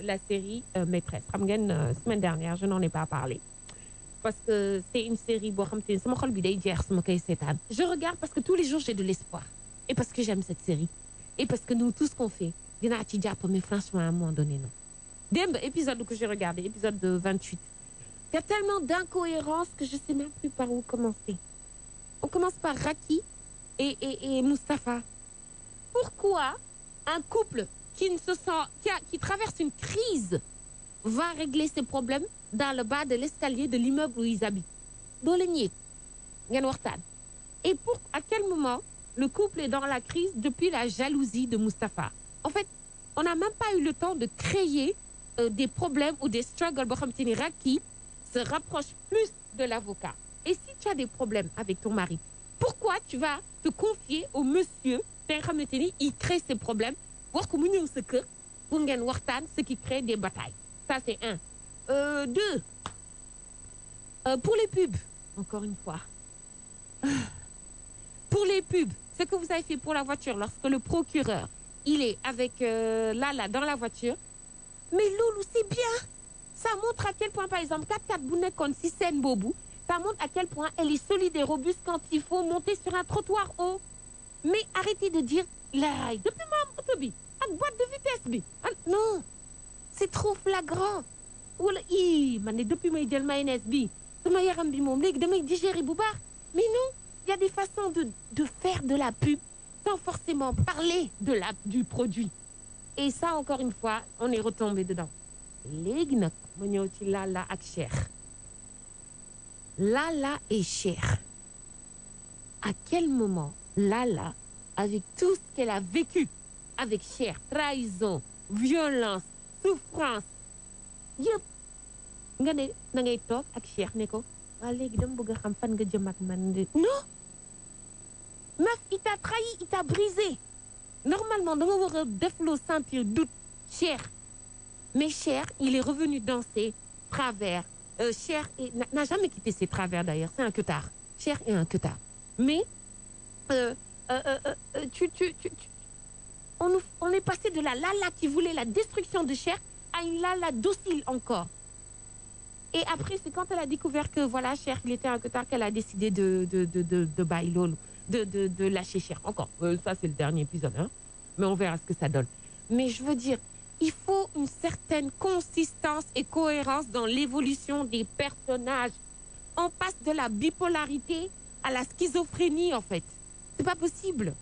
la série Maîtresse xam ngeen semaine dernière je n'en ai pas parlé parce que c'est une série boo xam te ne sama xol bi day jeex sama koy seetaan je regarde parce que tous les jours j'ai de l'espoir et parce que j'aime cette série et parce que nous tout ce qu'on fait dinaa ci jàpp mais franchement à un moment donné non démb épisode que j'ai regardé épisode de 28 il y a tellement d'incohérences que je sais même plus par où commencer on commence par Racky et Moustapha pourquoi un couple qui ne se sent qui traverse une crise va régler ses problèmes dans le bas de l'escalier de l'immeuble où ils habitent doo leen yéeg ngeen waxtaan et pour à quel moment le couple est dans la crise depuis la jalousie de Moustapha en fait on n'a même pas eu le temps de créer des problèmes ou des struggles boo xam te ni Racky se rapproche plus de l'avocat et si tu as des problèmes avec ton mari pourquoi tu vas te confier au monsieur te nga xamante ni il crée ses problèmes wax ko mu ñëw sa kër pour ngeen waxtaan ce qui crée des batailles ça c'est un deux pour les pubs encore une fois pour les pubs ce que vous avez fait pour la voiture lorsque le procureur il est avec Lala dans la voiture mais loolu c'est bien ça montre à quel point par exemple 4x4 bu nekkoon ci scène boobu ça montre à quel point elle est solide et robuste quand il faut monter sur un trottoir haut mais arrêtez de dire laay depuis ma am oto bi ak boîte de vitesse bi non c'est trop flagrant wala man ne depuis may jël mayonnaise bi sama yaram bi moom léegi damay digérer bu baax mais non il y a des façons de faire de la pub sans forcément parler du produit et ça encore une fois on est retombé dedans léegi nag ma ñëw ci Lala ak Cheikh Lala et Cheikh à quel moment Lala avec tout ce qu'elle a vécu avec Cheikh trahison violence souffrance yëpp nga ne da ngay toog ak Cheikh ne ko waa léegi dama bëgg a xam fan nga jëm ak man de non meuf il t'a trahi il t'a brisé normalement da nga war a defloo sentir doute Cheikh mais Cheikh il est revenu dans ses travers Cheikh n'a jamais quitté ses travers d'ailleurs c'est un queutard Cheikh est un queutard mais on est passé de la Lala qui voulait la destruction de Cheikh à une Lala docile encore et après c'est quand elle a découvert que voilà Cheikh il était un queutard qu'elle a décidé de bàyyi loolu de lâcher Cheikh encore ça c'est le dernier épisode hein mais on verra ce que ça donne mais je veux dire il faut une certaine consistance et cohérence dans l'évolution des personnages on passe de la bipolarité à la schizophrénie en fait c'est pas possible